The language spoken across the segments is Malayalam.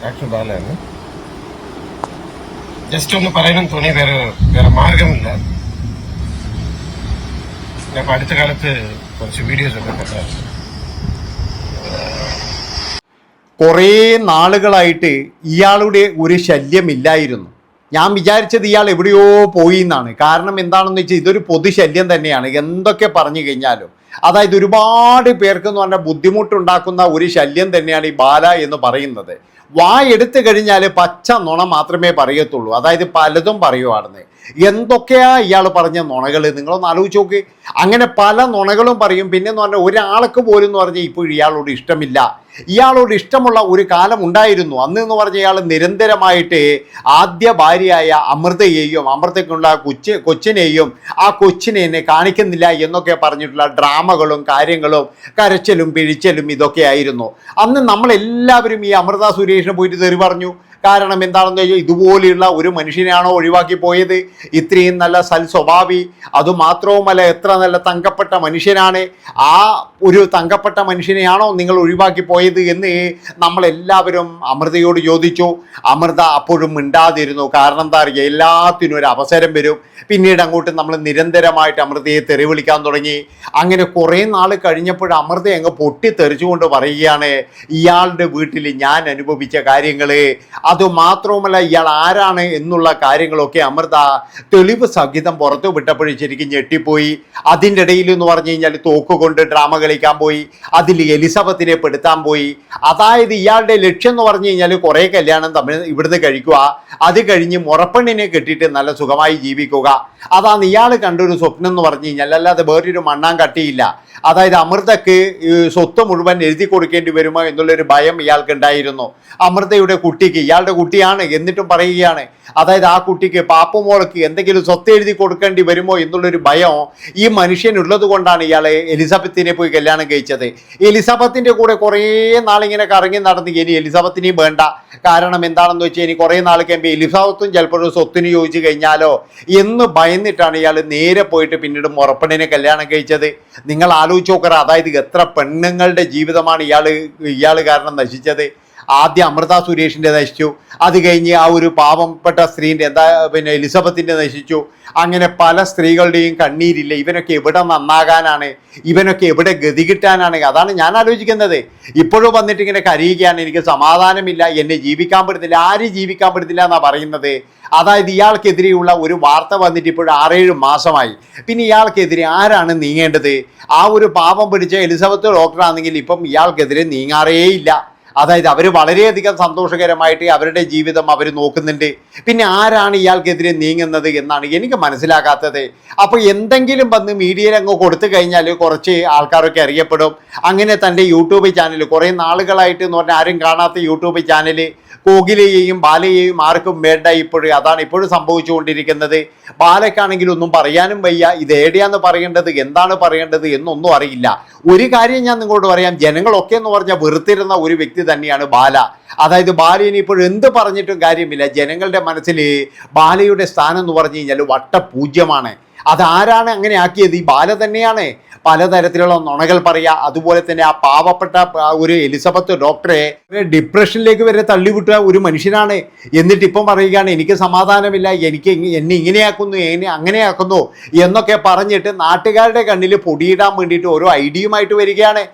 ഡോക്ടർ ബാലയാണ്. ജസ്റ്റ് ഒന്ന് പറയണമെന്ന് തോന്നി, വേറെ മാർഗമില്ല. ഞാൻ അടുത്ത കാലത്ത് കുറച്ച് വീഡിയോസ് ഒക്കെ കണ്ടായിരുന്നു. കുറേ നാളുകളായിട്ട് ഇയാളുടെ ഒരു ശല്യമില്ലായിരുന്നു. ഞാൻ വിചാരിച്ചത് ഇയാൾ എവിടെയോ പോയി എന്നാണ്. കാരണം എന്താണെന്ന് വെച്ചാൽ ഇതൊരു പൊതുശല്യം തന്നെയാണ്. എന്തൊക്കെ പറഞ്ഞു കഴിഞ്ഞാലും അതായത് ഒരുപാട് പേർക്കെന്ന് പറഞ്ഞാൽ ബുദ്ധിമുട്ടുണ്ടാക്കുന്ന ഒരു ശല്യം തന്നെയാണ് ഈ ബാല എന്ന് പറയുന്നത്. വായെടുത്ത് കഴിഞ്ഞാൽ പച്ച നുണ മാത്രമേ പറയത്തുള്ളൂ. അതായത് പലതും പറയുവാണെന്ന്. എന്തൊക്കെയാ ഇയാൾ പറഞ്ഞ നുണകൾ നിങ്ങളൊന്ന് ആലോചിച്ച് നോക്ക്. അങ്ങനെ പല നുണകളും പറയും. പിന്നെന്ന് പറഞ്ഞാൽ ഒരാൾക്ക് പോലും എന്ന് പറഞ്ഞാൽ ഇപ്പോൾ ഇയാളോട് ഇഷ്ടമില്ല. ഇയാളോട് ഇഷ്ടമുള്ള ഒരു കാലം ഉണ്ടായിരുന്നു. അന്ന് എന്ന് പറഞ്ഞ ഇയാൾ നിരന്തരമായിട്ട് ആദ്യ ഭാര്യയായ അമൃതയെയും അമൃതയ്ക്കുള്ള കൊച്ചിനെയും ആ കൊച്ചിനെ എന്നെ കാണിക്കുന്നില്ല എന്നൊക്കെ പറഞ്ഞിട്ടുള്ള ഡ്രാമകളും കാര്യങ്ങളും കരച്ചിലും പിഴിച്ചലും ഇതൊക്കെ ആയിരുന്നു. അന്ന് നമ്മളെല്ലാവരും ഈ അമൃത സുരേഷിനെ പോയിട്ട് തെറി പറഞ്ഞു. കാരണം എന്താണെന്ന് വെച്ചാൽ ഇതുപോലെയുള്ള ഒരു മനുഷ്യനെയാണോ ഒഴിവാക്കി പോയത്? ഇത്രയും നല്ല സൽസ്വഭാവി, അതുമാത്രവുമല്ല എത്ര നല്ല തങ്കപ്പെട്ട മനുഷ്യനാണ്. ആ ഒരു തങ്കപ്പെട്ട മനുഷ്യനെയാണോ നിങ്ങൾ ഒഴിവാക്കി പോയത് എന്ന് നമ്മളെല്ലാവരും അമൃതയോട് ചോദിച്ചു. അമൃത അപ്പോഴും മിണ്ടാതിരുന്നു. കാരണം എന്താ പറയുക, എല്ലാത്തിനും ഒരു അവസരം വരും. പിന്നീട് അങ്ങോട്ട് നമ്മൾ നിരന്തരമായിട്ട് അമൃതയെ തെറി വിളിക്കാൻ തുടങ്ങി. അങ്ങനെ കുറേ നാൾ കഴിഞ്ഞപ്പോൾ അമൃത അങ്ങ് പൊട്ടിത്തെറിച്ചുകൊണ്ട് പറയുകയാണ്, ഇയാളുടെ വീട്ടിൽ ഞാൻ അനുഭവിച്ച കാര്യങ്ങൾ, അതുമാത്രവുമല്ല ഇയാൾ ആരാണ് എന്നുള്ള കാര്യങ്ങളൊക്കെ അമൃത തെളിവ് സഹിതം പുറത്തു വിട്ടപ്പോഴും ശരിക്കും ഞെട്ടിപ്പോയി. അതിൻ്റെ ഇടയിൽ എന്ന് പറഞ്ഞു കഴിഞ്ഞാൽ തോക്കുകൊണ്ട് ഡ്രാമ കളിക്കാൻ പോയി. അതിൽ എലിസബത്തിനെ പെടുത്താൻ പോയി. അതായത് ഇയാളുടെ ലക്ഷ്യം എന്ന് പറഞ്ഞു കഴിഞ്ഞാൽ കുറേ കല്യാണം തമ്മിൽ ഇവിടുന്ന് കഴിക്കുക, അത് കഴിഞ്ഞ് മുറപ്പെണ്ണിനെ കെട്ടിയിട്ട് നല്ല സുഖമായി ജീവിക്കുക. അതാണ് ഇയാൾ കണ്ടൊരു സ്വപ്നം എന്ന് പറഞ്ഞു കഴിഞ്ഞാൽ. അല്ലാതെ വേറൊരു മണ്ണാൻ കട്ടിയില്ല. അതായത് അമൃതക്ക് സ്വത്ത് മുഴുവൻ എഴുതി കൊടുക്കേണ്ടി വരുമോ എന്നുള്ളൊരു ഭയം ഇയാൾക്ക് ഉണ്ടായിരുന്നു. അമൃതയുടെ കുട്ടിക്ക്, ഇയാളുടെ കുട്ടിയാണ് എന്നിട്ടും പറയുകയാണ്, അതായത് ആ കുട്ടിക്ക് പാപ്പുമോൾക്ക് എന്തെങ്കിലും സ്വത്ത് എഴുതി കൊടുക്കേണ്ടി വരുമോ എന്നുള്ളൊരു ഭയം ഈ മനുഷ്യനുള്ളത് കൊണ്ടാണ് ഇയാൾ എലിസബത്തിനെ പോയി കല്യാണം കഴിച്ചത്. എലിസബത്തിൻ്റെ കൂടെ കുറേ നാളിങ്ങനെ കറങ്ങി നടന്ന് ഇനി എലിസബത്തിനെയും വേണ്ട. കാരണം എന്താണെന്ന് വെച്ചാൽ ഇനി കുറേ നാൾ കഴിയുമ്പോൾ എലിസബത്തും ചിലപ്പോഴും സ്വത്തിന് ചോദിച്ചു കഴിഞ്ഞാലോ എന്ന് ഭയന്നിട്ടാണ് ഇയാൾ നേരെ പോയിട്ട് പിന്നീട് മുറപ്പെണ്ണിനെ കല്യാണം കഴിച്ചത്. നിങ്ങൾ ആലോചിച്ച് നോക്കറ, അതായത് എത്ര പെണ്ണുങ്ങളുടെ ജീവിതമാണ് ഇയാൾ കാരണം നശിച്ചത്. ആദ്യം അമൃത സുരേഷിൻ്റെ നശിച്ചു, അത് കഴിഞ്ഞ് ആ ഒരു പാവപ്പെട്ട സ്ത്രീൻ്റെ പിന്നെ എലിസബത്തിൻ്റെ നശിച്ചു. അങ്ങനെ പല സ്ത്രീകളുടെയും കണ്ണീരില്ല. ഇവനൊക്കെ എവിടെ നന്നാകാനാണ്? ഇവനൊക്കെ എവിടെ ഗതി കിട്ടാനാണ്? അതാണ് ഞാൻ ആലോചിക്കുന്നത്. ഇപ്പോഴും വന്നിട്ട് ഇങ്ങനെ കരയുകയാണ്, എനിക്ക് സമാധാനമില്ല, എന്നെ ജീവിക്കാൻ പറ്റുന്നില്ല. ആരും ജീവിക്കാൻ പറ്റുന്നില്ല എന്നാണ് പറയുന്നത്. അതായത് ഇയാൾക്കെതിരെയുള്ള ഒരു വാർത്ത വന്നിട്ട് ഇപ്പോൾ 6-7 മാസമായി. പിന്നെ ഇയാൾക്കെതിരെ ആരാണ് നീങ്ങേണ്ടത്? ആ ഒരു പാവം പിടിച്ച എലിസബത്ത് ഡോക്ടറാണെങ്കിൽ ഇപ്പം ഇയാൾക്കെതിരെ നീങ്ങാറേയില്ല. അതായത് അവർ വളരെയധികം സന്തോഷകരമായിട്ട് അവരുടെ ജീവിതം അവർ നോക്കുന്നുണ്ട്. പിന്നെ ആരാണ് ഇയാൾക്കെതിരെ നീങ്ങുന്നത് എന്നാണ് എനിക്ക് മനസ്സിലാകാത്തത്. അപ്പോൾ എന്തെങ്കിലും വന്ന് മീഡിയയിൽ അങ്ങ് കൊടുത്തു കഴിഞ്ഞാൽ കുറച്ച് ആൾക്കാരൊക്കെ അറിയപ്പെടും. അങ്ങനെ തൻ്റെ യൂട്യൂബ് ചാനൽ കുറേ നാളുകളായിട്ട് എന്ന് പറഞ്ഞാൽ ആരും കാണാത്ത യൂട്യൂബ് ചാനൽ കോകിലയെയും ബാലയെയും ആർക്കും വേണ്ട ഇപ്പോഴും. അതാണ് ഇപ്പോഴും സംഭവിച്ചുകൊണ്ടിരിക്കുന്നത്. ബാലയ്ക്കാണെങ്കിൽ ഒന്നും പറയാനും വയ്യ. ഇത് എവിടെയാന്ന് പറയേണ്ടത്, എന്താണ് പറയേണ്ടത് എന്നൊന്നും അറിയില്ല. ഒരു കാര്യം ഞാൻ നിങ്ങളോട് പറയാം, ജനങ്ങളൊക്കെ എന്ന് പറഞ്ഞാൽ വെറുത്തിരുന്ന ഒരു വ്യക്തി തന്നെയാണ് ബാല. അതായത് ബാലയിന് ഇപ്പോൾ എന്ത് പറഞ്ഞിട്ടും കാര്യമില്ല. ജനങ്ങളുടെ മനസ്സിൽ ബാലയുടെ സ്ഥാനം എന്ന് പറഞ്ഞു കഴിഞ്ഞാൽ വട്ടപൂജ്യമാണ്. അതാരാണ് അങ്ങനെ ആക്കിയത്? ഈ ബാല തന്നെയാണ്. പലതരത്തിലുള്ള നുണകൾ പറയുക. അതുപോലെ തന്നെ ആ പാവപ്പെട്ട ഒരു എലിസബത്ത് ഡോക്ടറെ ഡിപ്രഷനിലേക്ക് വരെ തള്ളിവിട്ട ഒരു മനുഷ്യനാണ്. എന്നിട്ട് ഇപ്പം പറയുകയാണ്, എനിക്ക് സമാധാനമില്ല, എന്നെ ഇങ്ങനെയാക്കുന്നു, അങ്ങനെയാക്കുന്നു എന്നൊക്കെ പറഞ്ഞിട്ട് നാട്ടുകാരുടെ കണ്ണിൽ പൊടിയിടാൻ വേണ്ടിയിട്ട് ഓരോ ഐഡിയയുമായിട്ട് വരികയാണ്.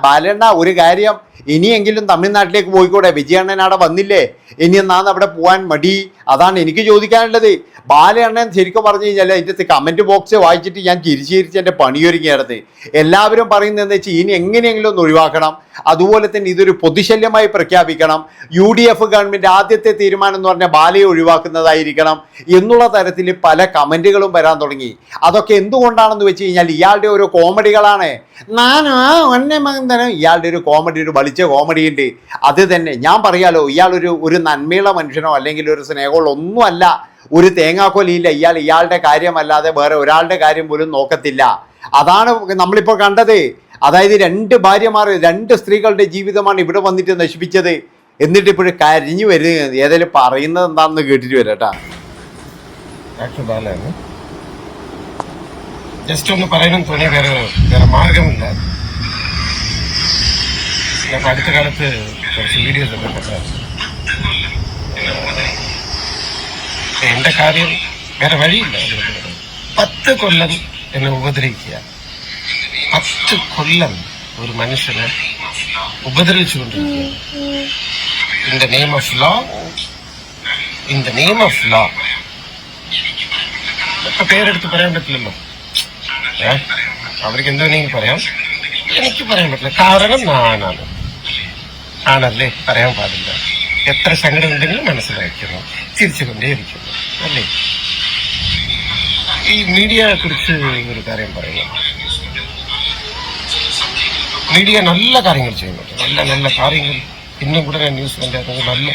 ബാലണ്ണ, ഒരു കാര്യം, ഇനിയെങ്കിലും തമിഴ്നാട്ടിലേക്ക് പോയിക്കൂടെ? വിജയണ്ണൻ അവിടെ വന്നില്ലേ, ഇനി എന്നാന്ന് അവിടെ പോകാൻ മടി? അതാണ് എനിക്ക് ചോദിക്കാനുള്ളത്. ബാലണ്ണൻ ശരിക്കും പറഞ്ഞു കഴിഞ്ഞാൽ അതിൻ്റെ കമൻറ്റ് ബോക്സ് വായിച്ചിട്ട് ഞാൻ ചിരിച്ച് എൻ്റെ പണിയൊരുങ്ങിയിടത്ത് എല്ലാവരും പറയുന്നത് എന്താ വെച്ചാൽ ഇനി എങ്ങനെയെങ്കിലും ഒന്ന് ഒഴിവാക്കണം. അതുപോലെ തന്നെ ഇതൊരു പൊതുശല്യമായി പ്രഖ്യാപിക്കണം. UDF ഗവൺമെൻറ് ആദ്യത്തെ തീരുമാനം എന്ന് പറഞ്ഞാൽ ബാലയെ ഒഴിവാക്കുന്നതായിരിക്കണം എന്നുള്ള തരത്തിൽ പല കമൻറ്റുകളും വരാൻ തുടങ്ങി. അതൊക്കെ എന്തുകൊണ്ടാണെന്ന് വെച്ച് കഴിഞ്ഞാൽ ഇയാളുടെ ഓരോ കോമഡികളാണ്. ഇയാളുടെ ഒരു കോമഡി, ഒരു വലിച്ച കോമഡി ഉണ്ട്. അത് തന്നെ ഞാൻ പറയാലോ, ഇയാളൊരു നന്മയുള്ള മനുഷ്യനോ അല്ലെങ്കിൽ ഒരു സ്നേഹമുള്ള ഒന്നുമല്ല. ഒരു തേങ്ങാക്കൊലിയില്ല. ഇയാളുടെ കാര്യമല്ലാതെ വേറെ ഒരാളുടെ കാര്യം പോലും നോക്കത്തില്ല. അതാണ് നമ്മളിപ്പോൾ കണ്ടത്. അതായത് 2 ഭാര്യമാർ, 2 സ്ത്രീകളുടെ ജീവിതമാണ് ഇവിടെ വന്നിട്ട് നശിപ്പിച്ചത്. എന്നിട്ട് ഇപ്പോഴും കരിഞ്ഞു വരുന്നത്. ഏതായാലും പറയുന്നത് എന്താണെന്ന് കേട്ടിട്ട് വരാട്ടാ. ഡോക്ടർ ബാലയാണ്. ജസ്റ്റ് ഒന്ന് പറയണമെന്ന് തോന്നി, വേറെ മാർഗമില്ല. ഞാൻ അടുത്ത കാലത്ത് കുറച്ച് വീഡിയോസ് ഒക്കെ കണ്ടായിരുന്നു. എന്റെ കാര്യം വേറെ വഴിയില്ല. 10 കൊല്ലം എന്നെ ഉപദ്രവിക്കുക. 10 കൊല്ലം ഒരു മനുഷ്യനെ ഉപദ്രവിച്ചുകൊണ്ടിരിക്കുക. In the name of law, in the name of law. ഇപ്പൊ പേരെടുത്ത് പറയാൻ പറ്റില്ലല്ലോ. അവർക്ക് എന്ത് വേണമെങ്കിലും പറയാം, എനിക്ക് പറയാൻ പറ്റില്ല. കാരണം ഞാനാണ്. ആണല്ലേ, പറയാൻ പാടില്ല. എത്ര സങ്കടം ഉണ്ടെങ്കിലും മനസ്സിലാക്കുന്നു, ചിരിച്ചുകൊണ്ടേയിരിക്കുന്നു അല്ലേ. ഈ മീഡിയയെ കുറിച്ച് ഒരു കാര്യം പറയുന്നു. മീഡിയ നല്ല കാര്യങ്ങൾ ചെയ്യുന്നുണ്ട്, നല്ല നല്ല കാര്യങ്ങൾ. ഇന്നും കൂടെ ഞാൻ ന്യൂസ് കണ്ടായിരുന്നു. നല്ല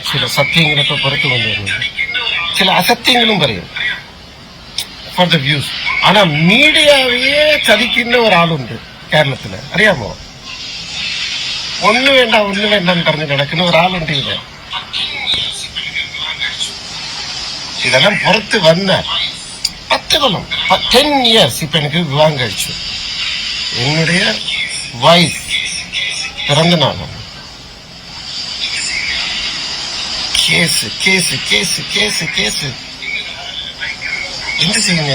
ചില സത്യങ്ങളൊക്കെ പുറത്തു കൊണ്ടുവരുന്നുണ്ട്, ചില അസത്യങ്ങളും പറയും ഫോർ ദ വ്യൂസ്. ആണാ മീഡിയയെ ചതിക്കുന്ന ഒരാളുണ്ട് കേരളത്തില്, അറിയാമോ? ഒന്നു വേണ്ട എന്ന് പറഞ്ഞ് കിടക്കുന്ന ഒരാളുണ്ട് ഇവിടെ. ഇതെല്ലാം പുറത്ത് വന്ന 10 കൊല്ലം 10 ഇയേഴ്സ് ഇപ്പൊ എനിക്ക് വിവാഹം കഴിച്ചു. എന്നുடைய വൈഫ് പിറന്ന നാളാണ്. Case case case case case എന്ത് ചെയ്യുന്ന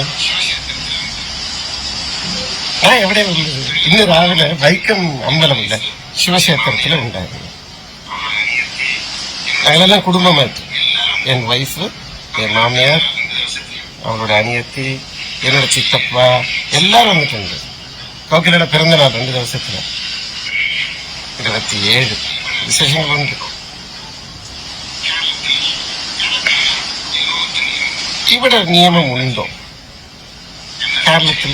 ഞാൻ എവിടെ ഉള്ളത്? ഇന്ന് രാവിലെ വൈക്കം അമ്പലമില്ല, ശിവക്ഷേത്രത്തിൽ ഉണ്ടായിരുന്നു. ഞങ്ങളെല്ലാം കുടുംബമായിട്ട്, എൻ വൈഫ്, എൻ മാമിയാർ, അവളുടെ അനിയത്തി, എന്നോട് ചിത്തപ്പ എല്ലാവരും വന്നിട്ടുണ്ട്. കോക്കിലയുടെ പിറന്നനാൾ 2 ദിവസത്തിന് 27 വിശേഷങ്ങളുണ്ട്. ഇവിടെ നിയമമുണ്ടോ? കേരളത്തിൽ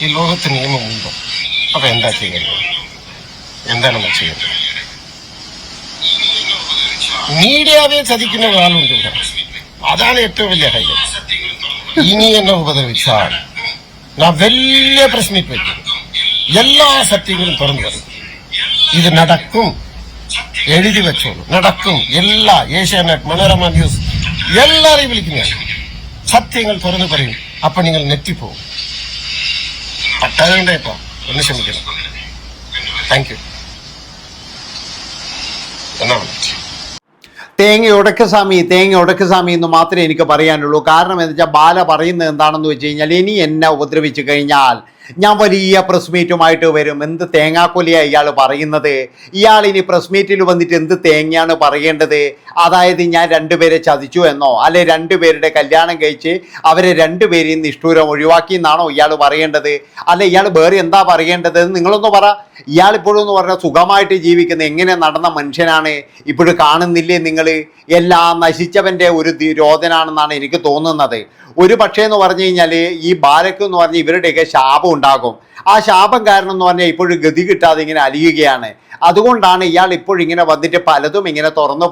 ഈ ലോകത്ത് നിയമമുണ്ടോ? അപ്പൊ എന്താ ചെയ്യുന്നത്? എന്താണ് നമ്മൾ ചെയ്യുന്നത്? മീഡിയാവെ ചതിക്കുന്ന ഒരാളുണ്ട് ഇവിടെ. അതാണ് ഏറ്റവും വലിയ ഹൈലൈറ്റ്. ഇനി എന്നെ ഉപദ്രവിച്ചാൽ ഞാൻ വലിയ പ്രശ്നത്തിൽ വയ്ക്കും. എല്ലാ സത്യങ്ങളും തുറന്നു പറയും. ഇത് നടക്കും, എഴുതി വെച്ചോളൂ, നടക്കും. എല്ലാ ഏഷ്യാനെറ്റ്, മനോരമ ന്യൂസ് എല്ലാരെയും വിളിക്കും ഞാൻ. സത്യങ്ങൾ തുറന്നു പറയും. അപ്പൊ നിങ്ങൾ നെറ്റിപ്പോവും. പട്ടാകണ്ടേപ്പാ, ഒന്ന് ക്ഷമിക്കണം. Thank you. എന്നാണ് തേങ്ങ ഉടക്ക് സ്വാമി എന്ന് മാത്രമേ എനിക്ക് പറയാനുള്ളൂ. കാരണം എന്താ വെച്ചാൽ ബാല പറയുന്നത് എന്താണെന്ന് വെച്ച് കഴിഞ്ഞാൽ, ഇനി എന്നെ ഉപദ്രവിച്ചു കഴിഞ്ഞാൽ ഞാൻ വലിയ പ്രസ് മീറ്റുമായിട്ട് വരും. എന്ത് തേങ്ങാക്കൊലിയാണ് ഇയാൾ പറയുന്നത്? ഇയാൾ ഇനി പ്രസ് മീറ്റിൽ വന്നിട്ട് എന്ത് തേങ്ങയാണ് പറയേണ്ടത്? അതായത് ഞാൻ 2 പേരെ ചതിച്ചു എന്നോ, അല്ലെ 2 പേരുടെ കല്യാണം കഴിച്ച് അവരെ 2 പേരെയും നിഷ്ഠൂരം ഒഴിവാക്കി എന്നാണോ ഇയാൾ പറയേണ്ടത്? അല്ലെ ഇയാൾ വേറെ എന്താ പറയേണ്ടത്? നിങ്ങളൊന്ന് പറ. ഇയാൾ ഇപ്പോഴെന്ന് പറഞ്ഞാൽ സുഖമായിട്ട് ജീവിക്കുന്ന എങ്ങനെ നടന്ന മനുഷ്യനാണ്. ഇപ്പോഴും കാണുന്നില്ലേ നിങ്ങൾ? എല്ലാം നശിച്ചവൻ്റെ ഒരു രോദനാണെന്നാണ് എനിക്ക് തോന്നുന്നത്. ഒരു പക്ഷേ എന്ന് പറഞ്ഞു കഴിഞ്ഞാൽ ഈ ബാലക്ക് എന്ന് പറഞ്ഞാൽ ഇവരുടെയൊക്കെ ശാപം ഉണ്ടാകും. ആ ശാപം കാരണം എന്ന് പറഞ്ഞാൽ ഇപ്പോഴും ഗതി കിട്ടാതെ ഇങ്ങനെ അലിയുകയാണ്. അതുകൊണ്ടാണ് ഇയാൾ ഇപ്പോഴിങ്ങനെ വന്നിട്ട് പലതും ഇങ്ങനെ തുറന്നു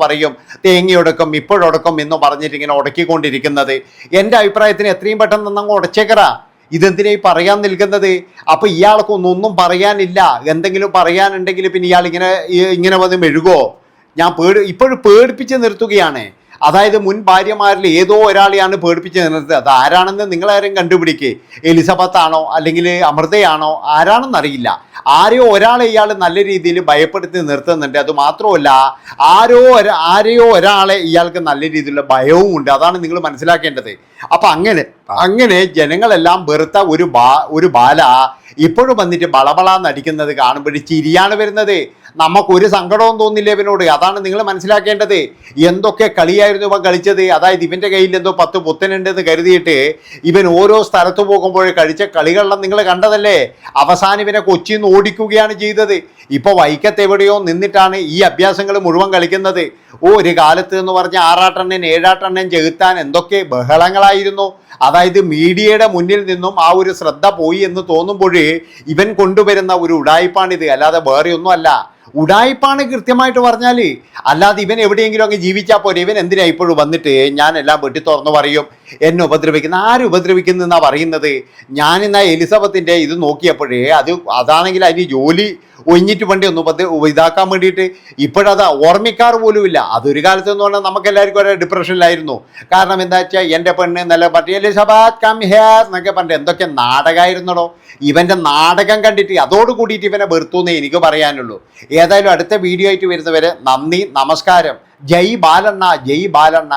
പറയും തേങ്ങയൊടുക്കും ഇപ്പോഴൊടുക്കും എന്ന് പറഞ്ഞിട്ട് ഇങ്ങനെ ഉടക്കിക്കൊണ്ടിരിക്കുന്നത്. എൻ്റെ അഭിപ്രായത്തിന് എത്രയും പെട്ടെന്ന് അങ്ങ് ഉടച്ചേക്കറ. ഇതെന്തിനാ പറയാൻ നിൽക്കുന്നത്? അപ്പൊ ഇയാൾക്കൊന്നും പറയാനില്ല. എന്തെങ്കിലും പറയാനുണ്ടെങ്കിൽ പിന്നെ ഇയാൾ ഇങ്ങനെ വന്ന് മെഴുകോ? ഞാൻ ഇപ്പോഴും പേടിപ്പിച്ച് നിർത്തുകയാണ്. അതായത് മുൻ ഭാര്യമാരിൽ ഏതോ ഒരാളെയാണ് പേടിപ്പിച്ച് നിർത്തുന്നത്. അത് ആരാണെന്ന് നിങ്ങളാരും കണ്ടുപിടിക്കുക. എലിസബത്ത് ആണോ അല്ലെങ്കിൽ അമൃതയാണോ ആരാണെന്നറിയില്ല. ആരെയോ ഒരാളെ ഇയാൾ നല്ല രീതിയിൽ ഭയപ്പെടുത്തി നിർത്തുന്നുണ്ട്. അത് മാത്രമല്ല ആരെയോ ഒരാളെ ഇയാൾക്ക് നല്ല രീതിയിലുള്ള ഭയവും ഉണ്ട്. അതാണ് നിങ്ങൾ മനസ്സിലാക്കേണ്ടത്. അപ്പൊ അങ്ങനെ ജനങ്ങളെല്ലാം വെറുത്ത ഒരു ബാല ഇപ്പോഴും വന്നിട്ട് ബളബളാന്നടിക്കുന്നത് കാണുമ്പോൾ ചിരിയാണ് വരുന്നത്. നമുക്കൊരു സങ്കടവും തോന്നില്ല ഇവനോട്. അതാണ് നിങ്ങൾ മനസ്സിലാക്കേണ്ടത്. എന്തൊക്കെ കളിയായിരുന്നു ഇവൻ കളിച്ചത്. അതായത് ഇവൻ്റെ കയ്യിൽ എന്തോ 10 പുത്തനുണ്ടെന്ന് കരുതിയിട്ട് ഇവൻ ഓരോ സ്ഥലത്ത് പോകുമ്പോൾ കഴിച്ച കളികളെല്ലാം നിങ്ങൾ കണ്ടതല്ലേ. അവസാനം ഇവനെ കൊച്ചിയിൽ നിന്ന് ഓടിക്കുകയാണ് ചെയ്തത്. ഇപ്പോൾ വൈക്കത്ത് എവിടെയോ നിന്നിട്ടാണ് ഈ അഭ്യാസങ്ങൾ മുഴുവൻ കളിക്കുന്നത്. ഒരു കാലത്ത് എന്ന് പറഞ്ഞാൽ 6 7 ചെകുത്താൻ എന്തൊക്കെ ബഹളങ്ങളായിരുന്നു. അതായത് മീഡിയയുടെ മുന്നിൽ നിന്നും ആ ഒരു ശ്രദ്ധ പോയി എന്ന് തോന്നുമ്പോൾ ഇവൻ കൊണ്ടുവരുന്ന ഒരു ഉടായിപ്പാണിത്, അല്ലാതെ വേറെ ഒന്നും അല്ല. ഉടായിപ്പാണ് കൃത്യമായിട്ട് പറഞ്ഞാൽ. അല്ലാതെ ഇവൻ എവിടെയെങ്കിലും അങ്ങ് ജീവിച്ചാൽ പോരെ. ഇവൻ എന്തിനാ ഇപ്പോഴും വന്നിട്ട് ഞാൻ എല്ലാം വെട്ടി തുറന്നു പറയും എന്നെ ഉപദ്രവിക്കുന്ന? ആര് ഉപദ്രവിക്കുന്നു എന്നാ പറയുന്നത്? ഞാനിന്നാ എലിസബത്തിൻ്റെ ഇത് നോക്കിയപ്പോഴേ അതാണെങ്കിൽ അതിന് ജോലി ഒഴിഞ്ഞിട്ട് വേണ്ടി ഒന്ന് ഇതാക്കാൻ വേണ്ടിയിട്ട് ഇപ്പോഴത് ഓർമ്മിക്കാറ് പോലുമില്ല. അതൊരു കാലത്ത് എന്ന് പറഞ്ഞാൽ നമുക്കെല്ലാവർക്കും ഒരു ഡിപ്രഷനിലായിരുന്നു. കാരണം എന്താ വെച്ചാൽ എൻ്റെ പെണ്ണ് നല്ല പറ്റി എലിസബത്ത് കം ഹിയർ എന്നൊക്കെ പറഞ്ഞിട്ട് എന്തൊക്കെ നാടകമായിരുന്നടോ. ഇവൻ്റെ നാടകം കണ്ടിട്ട് അതോട് കൂടിയിട്ട് ഇവനെ വെറുത്തുന്നേ എനിക്ക് പറയാനുള്ളൂ. ഏതായാലും അടുത്ത വീഡിയോ ആയിട്ട് വരുന്നവരെ നന്ദി, നമസ്കാരം. ജയ് ബാലണ്ണ, ജയ് ബാലണ്ണ.